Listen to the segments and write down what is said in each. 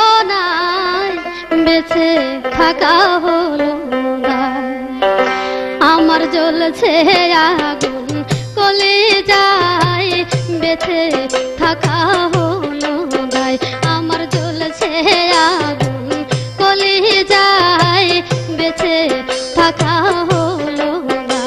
যন্ত্রণায় বেঁচে থাকা হলো না। আমার জ্বলছে আগুন কলিজায় বেঁচে থাকা হলো না। আমার জ্বলছে আগুন কলিজায় বেঁচে থাকা হলো না।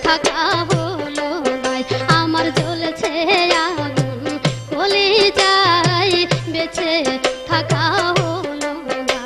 থাকা হলো না। আমার জ্বলছে আগুন কলিজায় বেঁচে থাকা হলো না।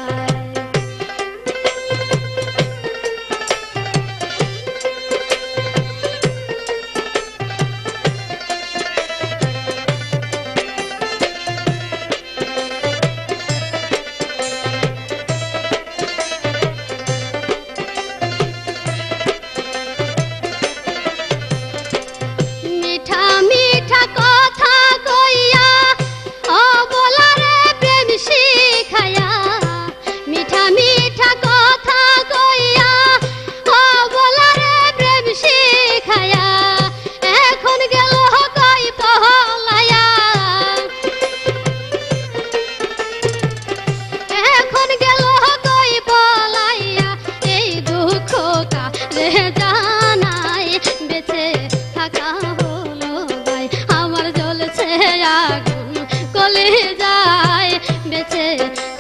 কলিজায় বেঁচে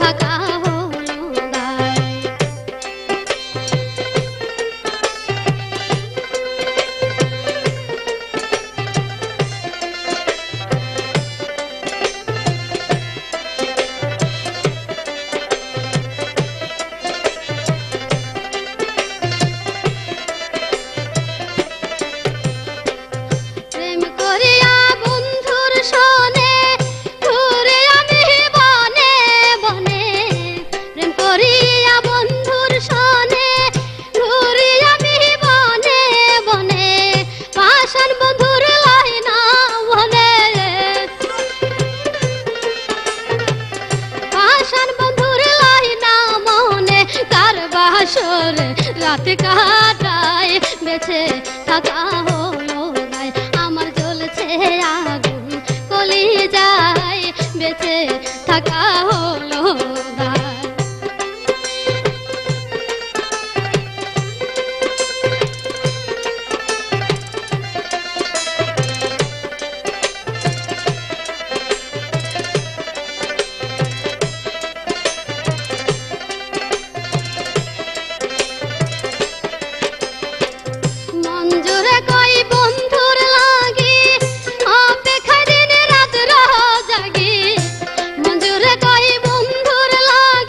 থাকা হলো না। প্রেম করিয়া বন্ধুর সনে ঘুরে আমি বনে বনে। প্রেম করিয়া বন্ধুর সনে ঘুরে আমি বনে বনে। পাষাণ বন্ধুর লাই না বনে, পাষাণ বন্ধুর লাই না মনে। তার বাসরে রাত কাটায় বেঁচে থাকা হলো না। আমার জ্বলছে আগুন কলিজায় বেঁচে থাকা হলো না। মঞ্জুরে কই বন্ধুর লাগি অপেক্ষা দিন রাত জাগি। মঞ্জুরে কই বন্ধুর লাগি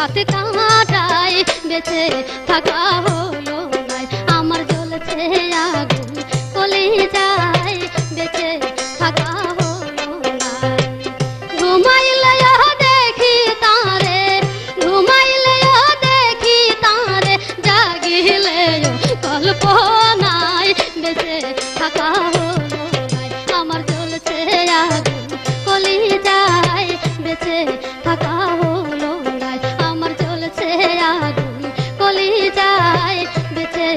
রাত কাটাই বেঁচে থাকা হলো নাই আমার জ্বলছে আগুন কলিজায় বেঁচে থাকা হলো নাই ঘুমাইলে দেখি তারে ঘুমাইলে দেখি তারে জাগিলে কল্পনায় বেঁচে থাকা হলো নাই আমার জ্বলছে আগুন কলিজায় বেঁচে থাকা হলো নাই আমার জ্বলছে আগুন কলিজায় বেঁচে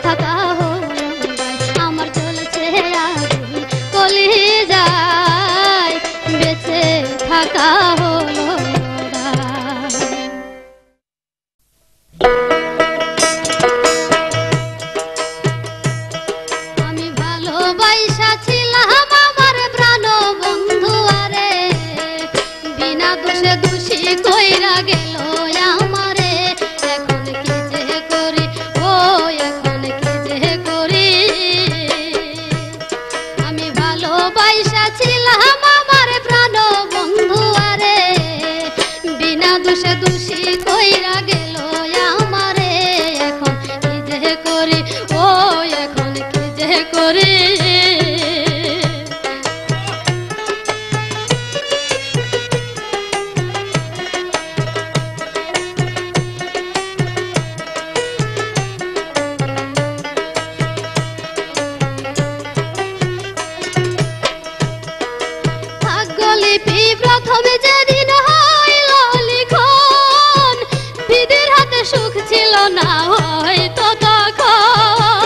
থাকা হলো নাই আমার জ্বলছে আগুন কলিজায় বেঁচে থাকা হলো না আমি ভালোবাসা ছিলাম আমার প্রাণ বন্ধু আরে বিনা দোষে দোষী কইরা গেল আমারে এখন কি যে করি ও এখন কি যে করি আমি ভালোবাসা ছিলাম আমার প্রাণ বন্ধু আরে বিনা দোষে দোষী কইরা গেল আমারে এখন কি যে করি ও এখন কি যে করি ভাগ্যলিপি প্রথমে যেদিন হইল লিখন বিধির হাতে সুখ ছিল না হয়তো তখন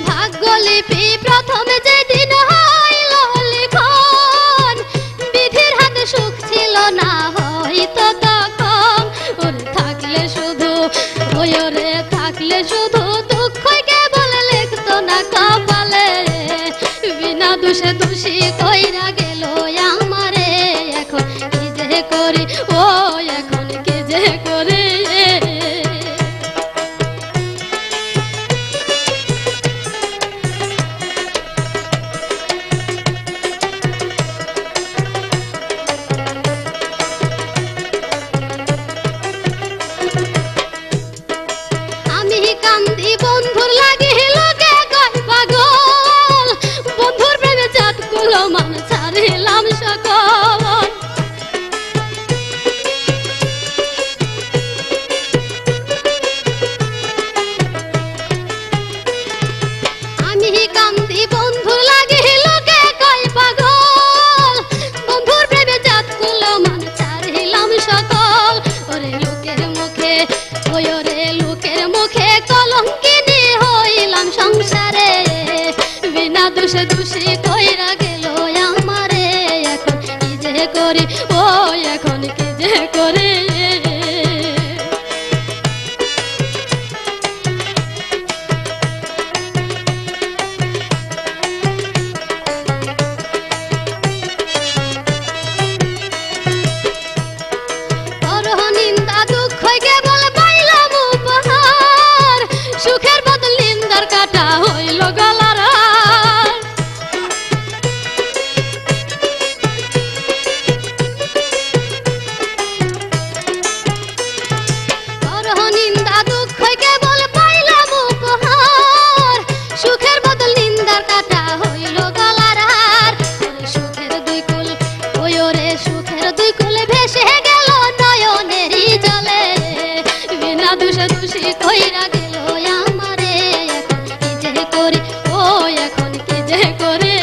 ভাগ্যলিপি প্রথমে যেদিন হইল লিখন বিধির হাতে সুখ ছিল না হয়তো তখন ওরে থাকলে শুধু ওরে থাকলে শুধু দুঃখই কেবল লিখতো না কপালে বিনা দোষে দোষী কইরা গেল আমারে এখন কি যে করি ও এখন কি যে করি আমি কান্দি বন্ধুর লাগি লোকে কয় পাগল বন্ধুর প্রেমে জাত গুলো মান ছাড়িলাম সকল আমি কান্দি বন্ধুর লাগি লোকে কয় পাগল বন্ধুর প্রেমে জাত গুলো মান ছাড়িলাম সকল ওরে লোকের মুখে ওরে লোকের মুখে কলঙ্কিনী হইলাম সংসারে বিনা দোষে দোষী কইরা গেল আমারে এখন কি যে করি ও এখন কি যে করি করহ নিন্দা দুঃখ কেবল পাইলাম উপহার সুখের বদল নিন্দার কাটা হইল গলার হার। করহ নিন্দা দুঃখ কেবল পাইলাম উপহার সুখের বদল নিন্দার কাটা হইল গলার হার ওরে সুখের দুই কুল ওরে সুখের দুই কুলে ভেসে গেল নয়নেরই জলে বিনা দোষে দোষী কইরা গেল আমারে এখন কি যে করি ও এখন কি যে করি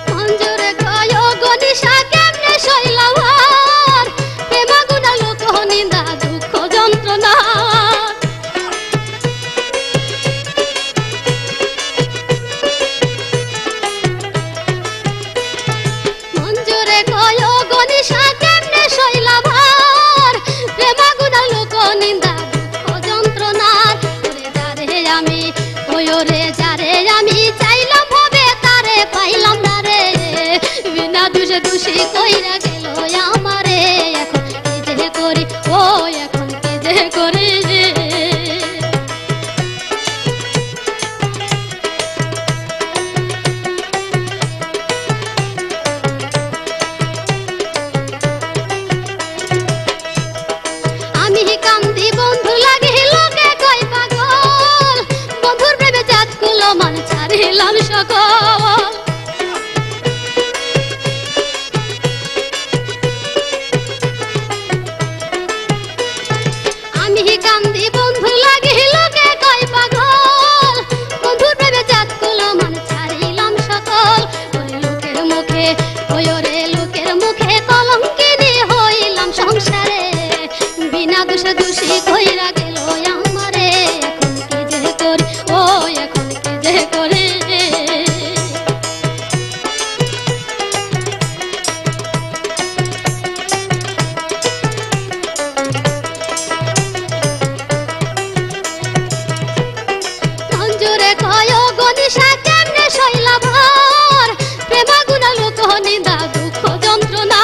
মঞ্জুরে কয় গনিশা কেমনে শৈলাম আর প্রেমা গুণা লোক নিন্দা দুঃখ যন্ত্রণা মঞ্জুরে কয় গনিশা কেমনে শৈলাম আর প্রেমা গুণা লোক নিন্দা দুঃখ যন্ত্রণার ওরে যারে আমি ওরে যারে আমি চাইলাম হবে তারে কইরা গেল আমারে, এখন কি যে করি ও এখন কি যে করি। আমি কান্দি বন্ধু লাগে লোকে কয় পাগল, বন্ধুর প্রেমে জাত কুলো মান ছাড়িলাম সকল। আমি কান্দি বন্ধু লাগে লোকে কয় পাগল, বন্ধুর প্রেমে জাত কুলো মান ছাড়িলাম সকল। ওই লোকের মুখে ওই ওরে লোকের মুখে কলঙ্কিনী হইলাম সংসারে, বিনা দোষে দোষী কইরা গেল আমারে, এখন কি যে করি ও এখন কি যে করি। মঞ্জুরে কয় গনিশা কেমনে শৈলা ভর, প্রেমাগুনা লোক নিন্দা দুঃখ যন্ত্রণা।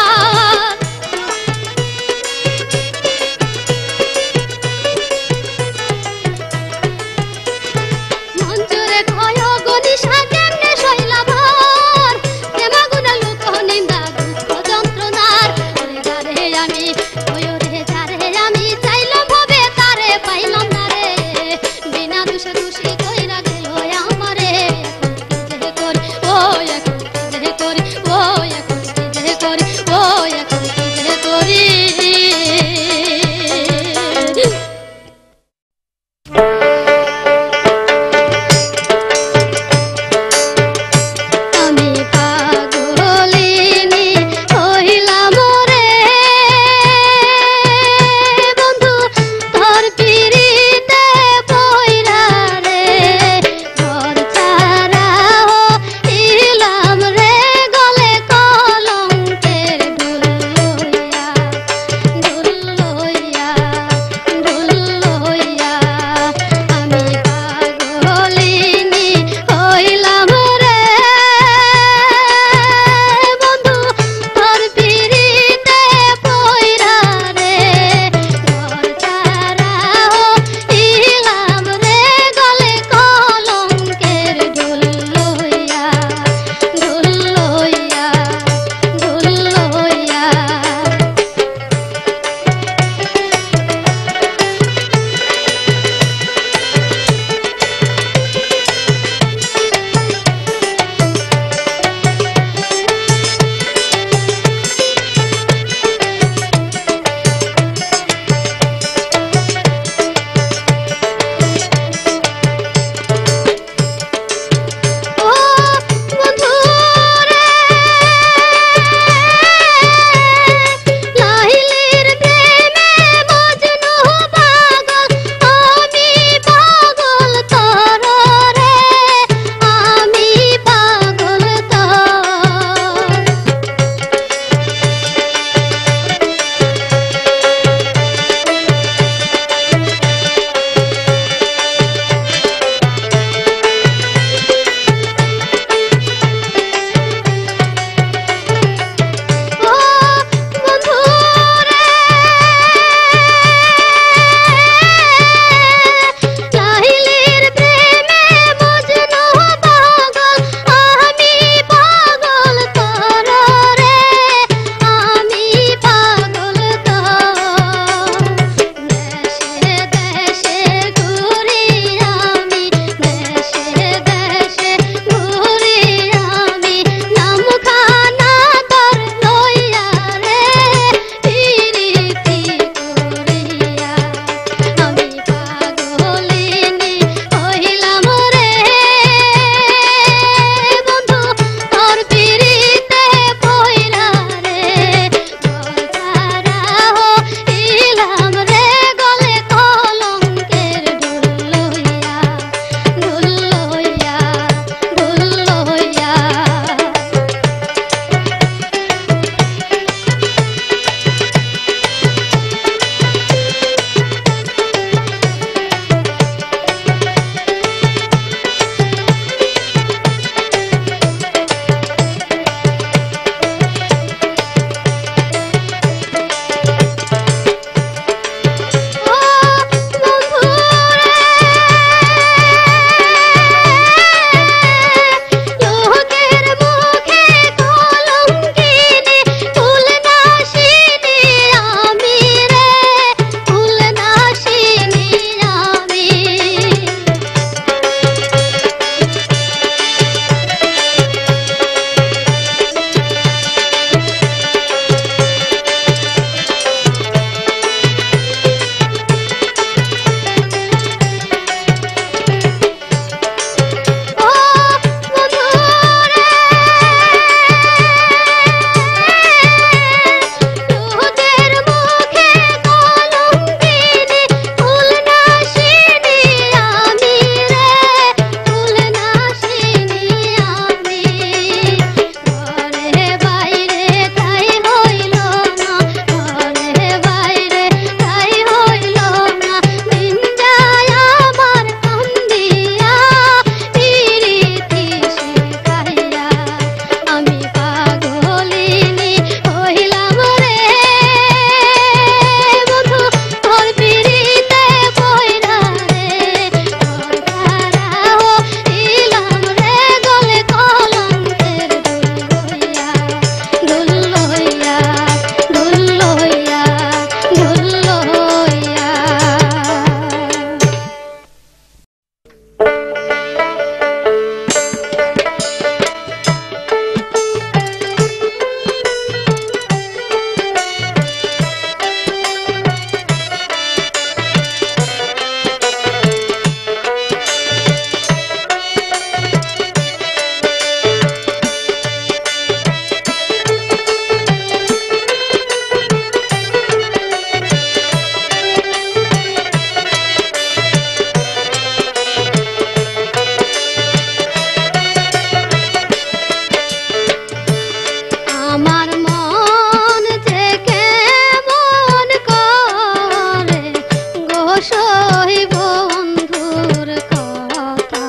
সই বন্ধুর কথা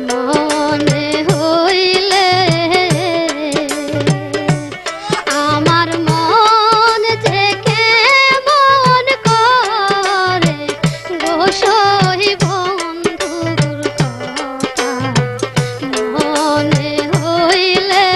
মনে হইলে আমার মন যে কেমন করে গো সই বন্ধুর কথা মনে হইলে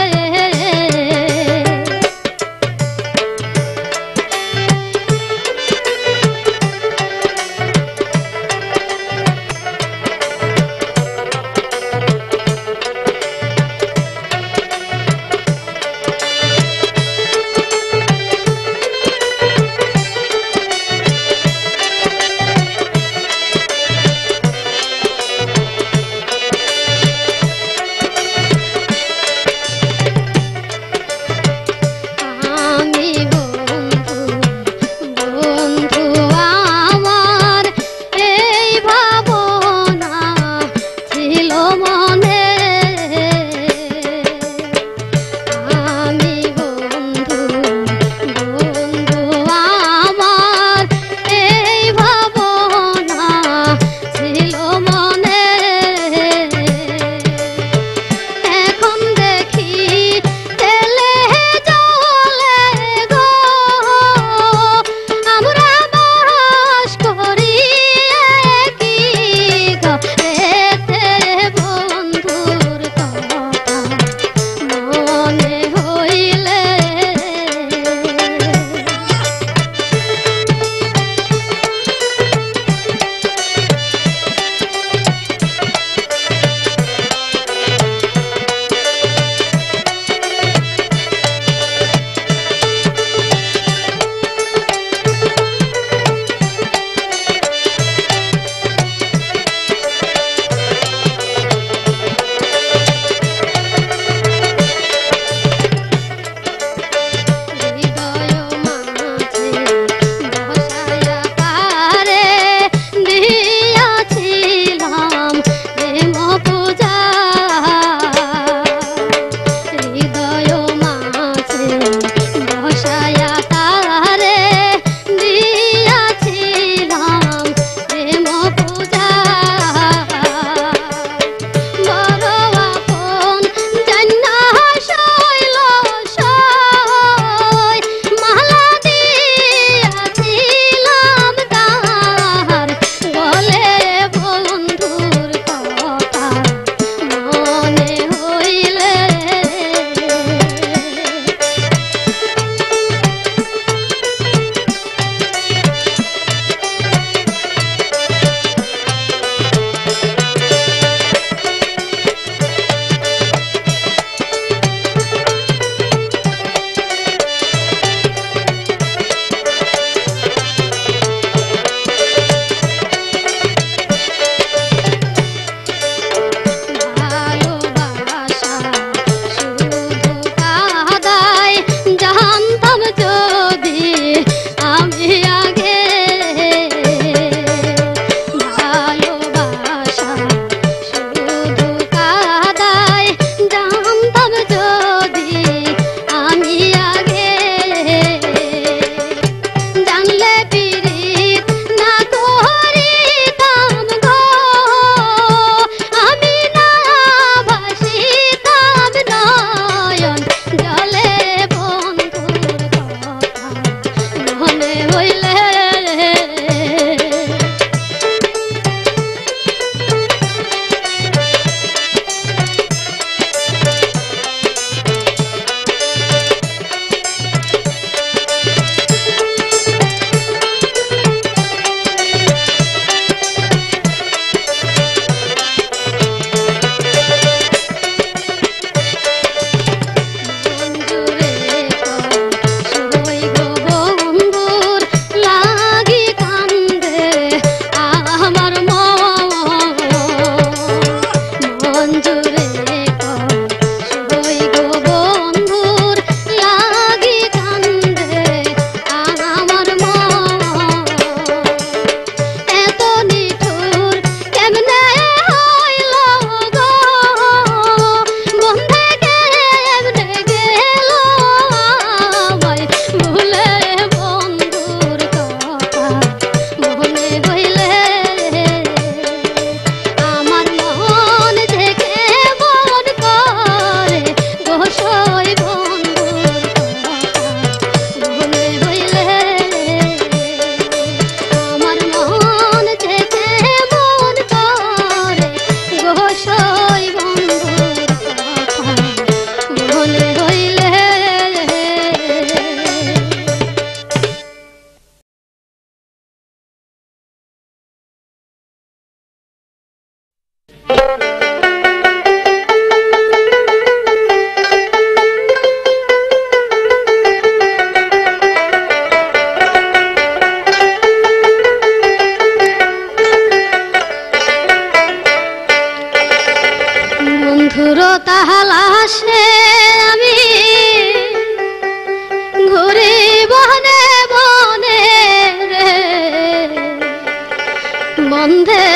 বন্ধে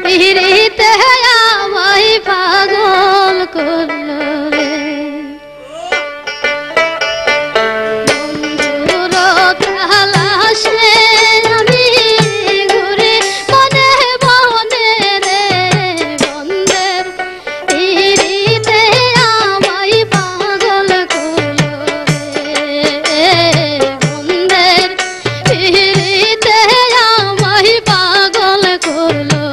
পিরিতে আমায় পাগল করলো রে বন্ধুর তালাশে আমি ঘুরে বনে বনে রে বন্ধের পিরিতে আমায় পাগল করলো রে বন্ধের পিরিতে আমায় পাগল করলো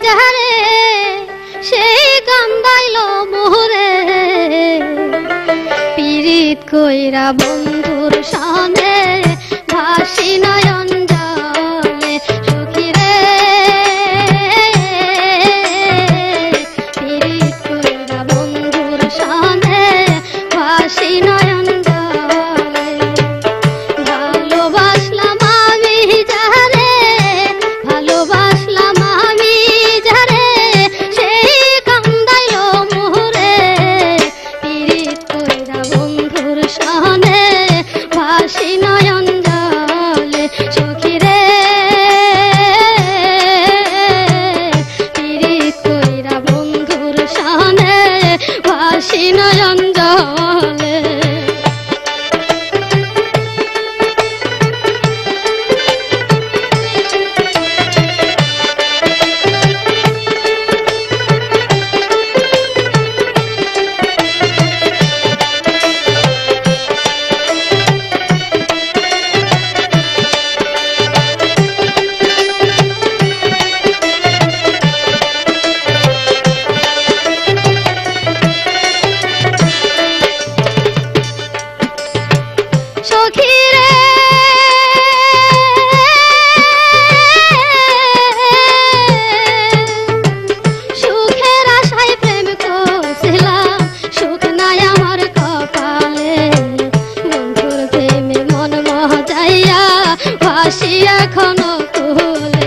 যারে সেই কান্দাইল মোহরে পীড়িত কইরা বন্ধুর সানে ভাসি নয়ন জলে সখী রে পীড়িত কইরা বন্ধুর সানে ভাসি নয়ন জলে ভালোবাসলাম আমি যারে ভালোবাসলাম আমি যারে সেই কান্দাইল মোহরে পীড়িত কইরা বন্ধুর সানে ভাসি নয়ন জলে সখী রে পীড়িত কইরা বন্ধুর সানে ভাসি নয়ন জলে সখী রে সুখের আশায় প্রেম করছিলাম সুখ নাই আমার কপালে বন্ধুর প্রেমে মন মজাইয়া ভাসি এখনো কুলে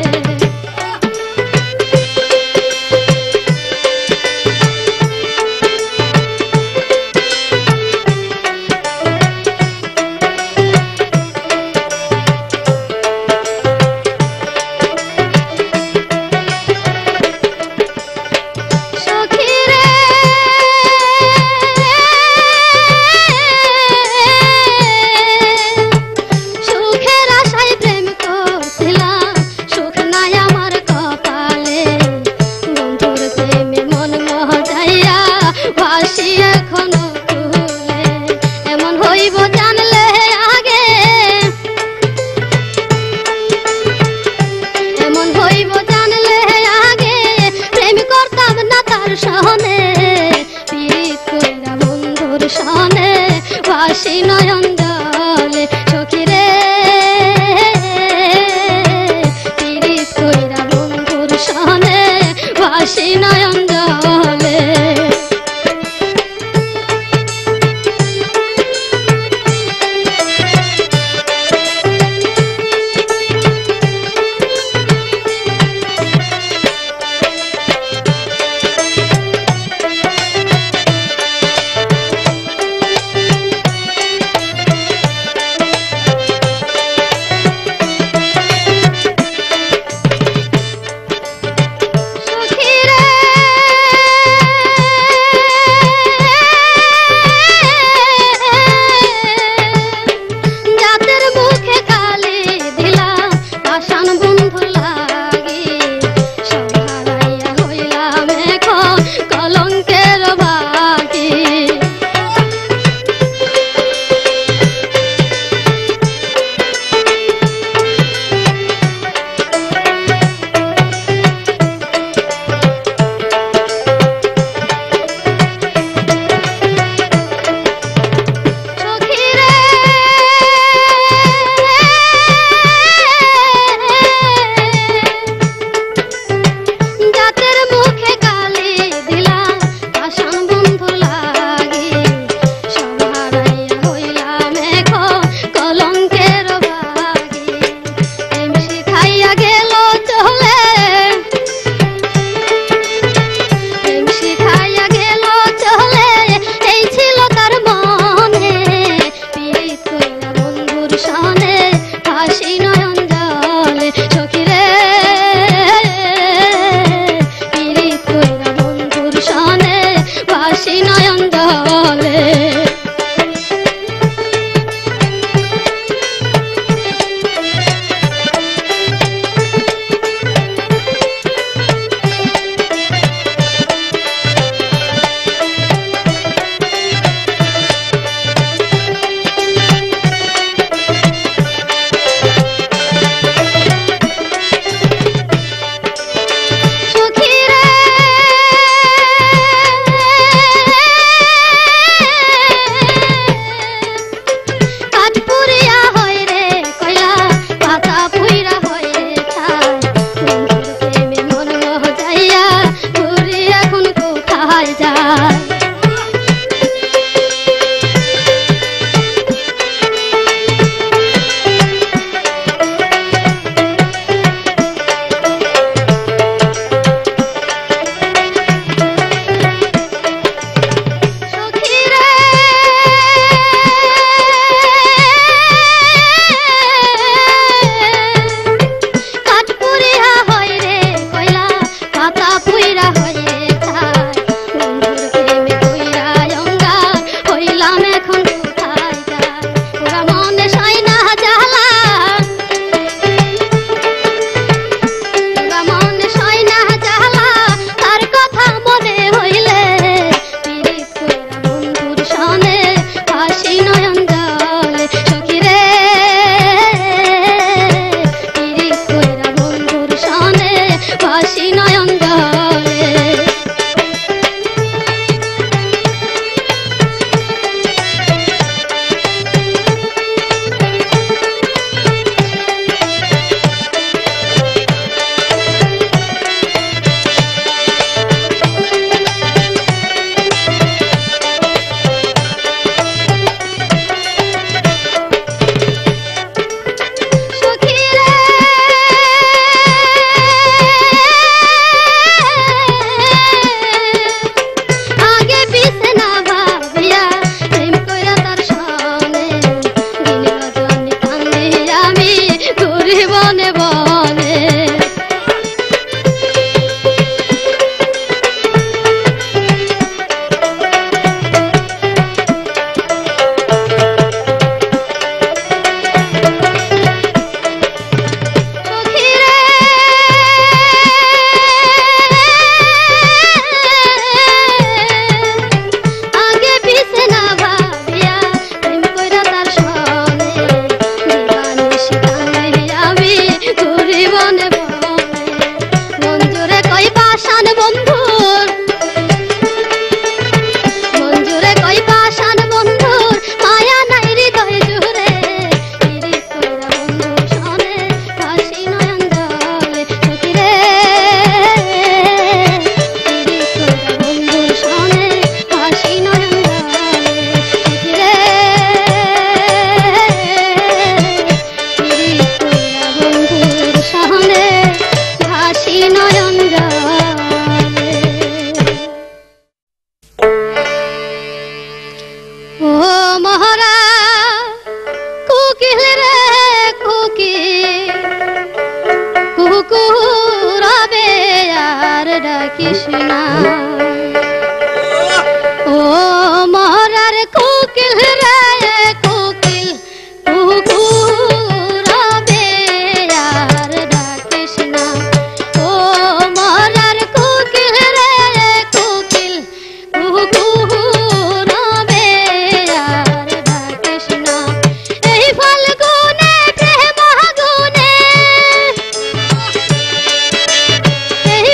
সখী রে সুখের আশায় প্রেম করছিলাম সুখ নাই আমার কপালে বন্ধুর প্রেমে মন মজাইয়া ভাসি এখনো কুলে এমন হইব জানলে আগে এমন হইব জানলে আগে প্রেম করতাম না তার সহনে পীড়িত কইরা বন্ধুর সহনে ভাসি নয়ন জলে সখী রে পীড়িত কইরা বন্ধুর সহনে ভাসি নয়ন জলে সখী রে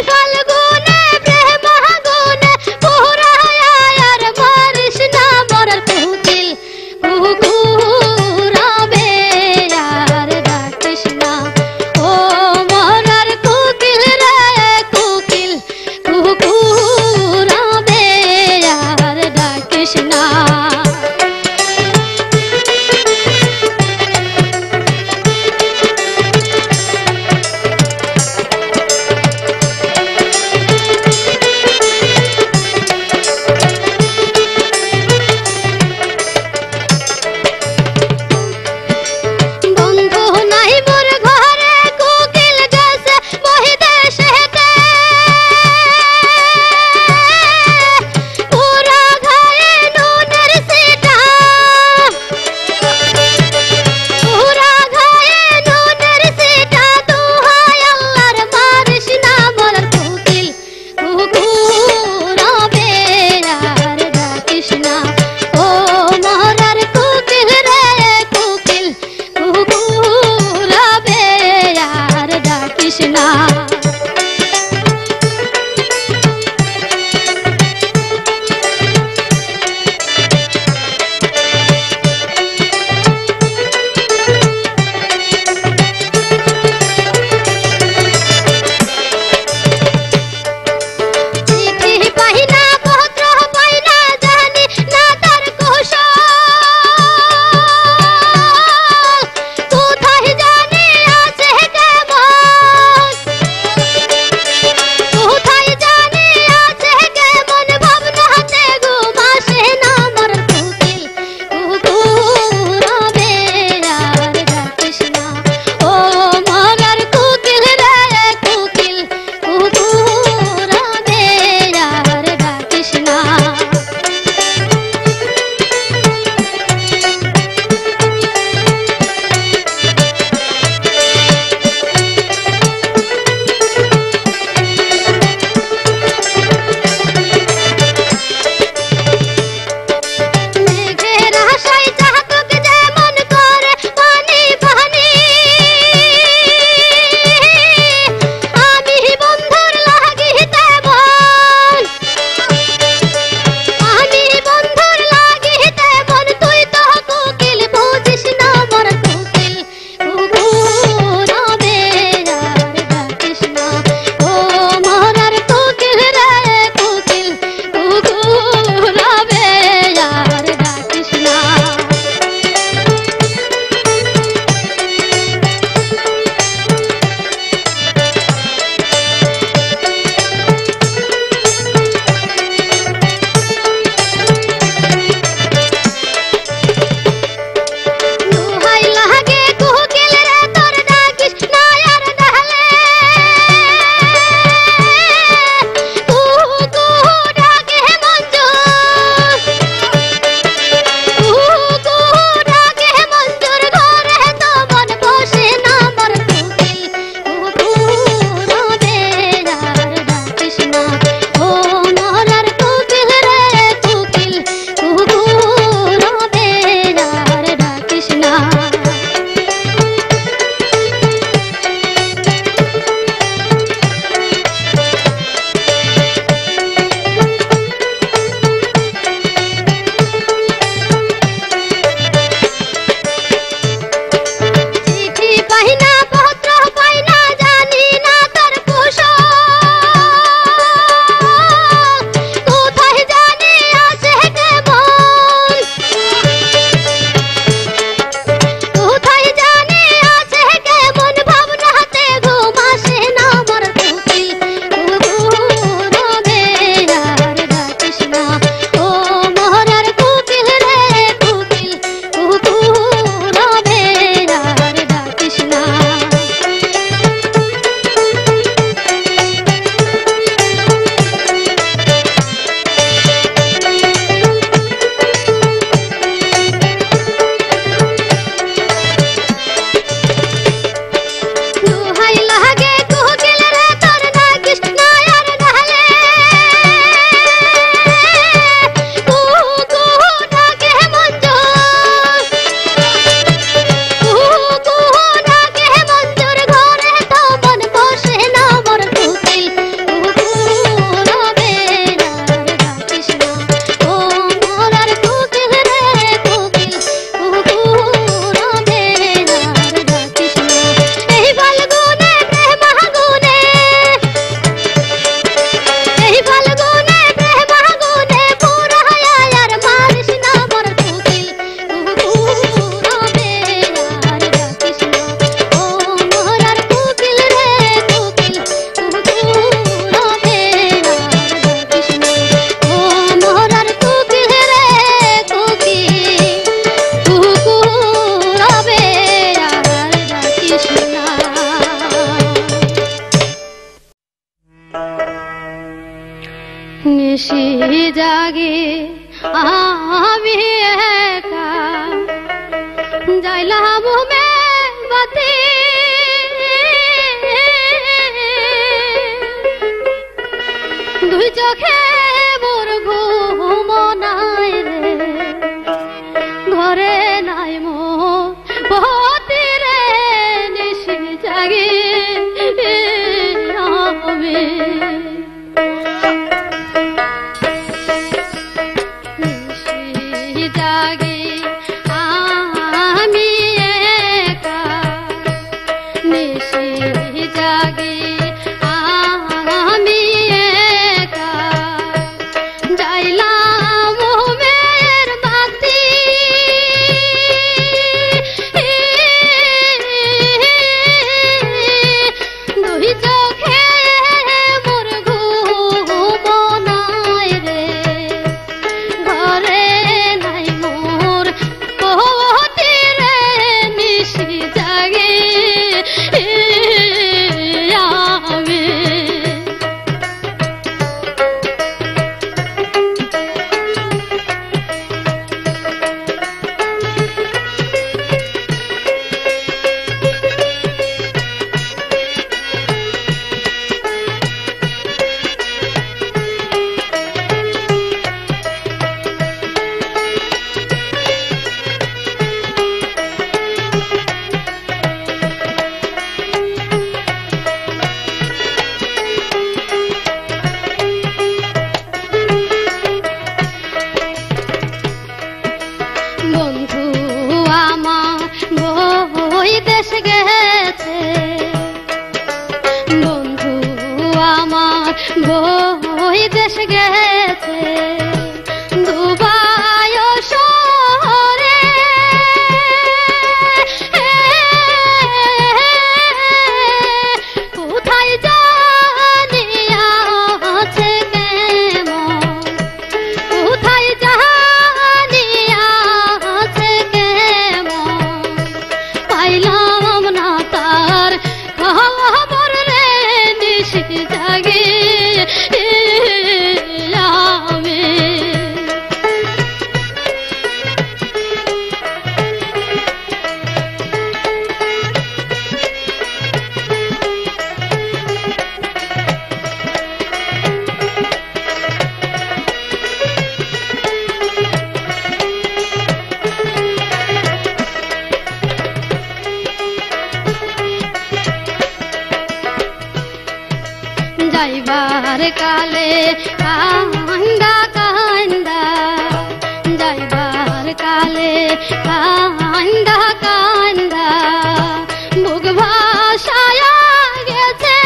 ফাল্গুনে প্রেম আগুনে নিশি জাগে আমি একা যাইলাম বাতি দুই চোখে মোর ঘুম নাই রে ঘরে নাই মোর পতি রে নিশি জাগে আমি জাগে আমি একা নিশি জাগে আমি একা যাইলাম মের বাতি দুই চোখে মোর ঘুম নাই রে ঘরে নাই মোর পতি রে নিশি জাগে আমি বন্ধু আমার বই দেশ গেছে বন্ধু আমার বই দেশ গেছে দুবাই শহরে কোথায় জানি আছে কেমন কোথায় জানি আছে কেমন পাইলাম না তার খবর রে নিশি জাগে আমি যাইবার কালে কান্দা কান্দা যাইবার কালে কান্দা কান্দা বুক ভাসায় গেছে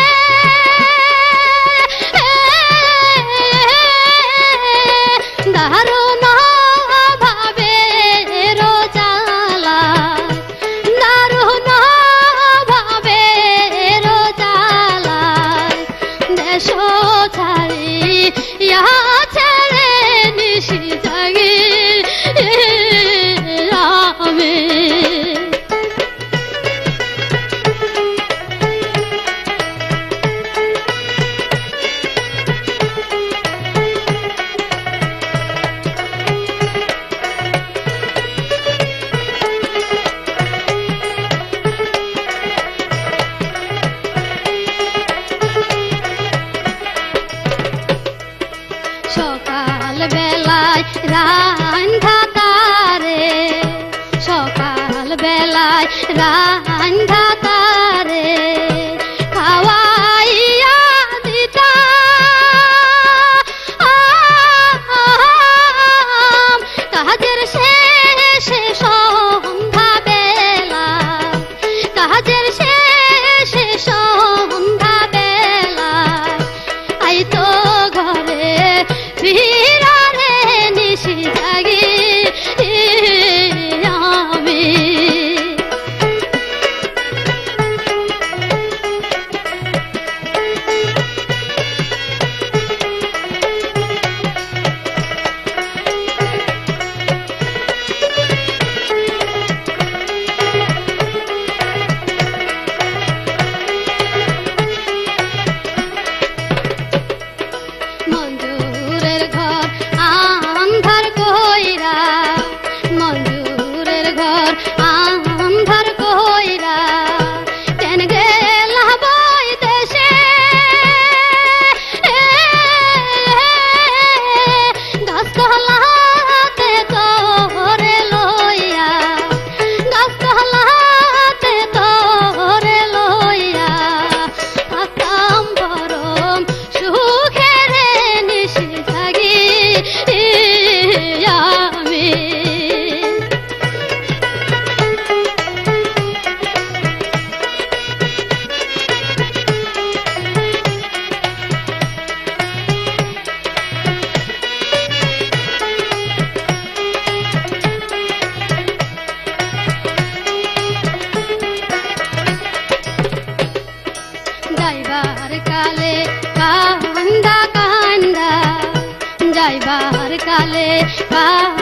দারুণ ভাবে রোজালা দারুণ ভাবে রোজালা দেশ ছাড়ি ছেড়ে নিশি জাগে আমি সকাল বেলায় রান্ধা তারে সকাল বেলায় রান্ধা তারে খাওয়াইয়া দিতা কাজের শেষে সন্ধ্যা বেলা কাজের শেষে সন্ধ্যা বেলা আইতো ঘরে ফিরারে নিশি জাগে আমি কার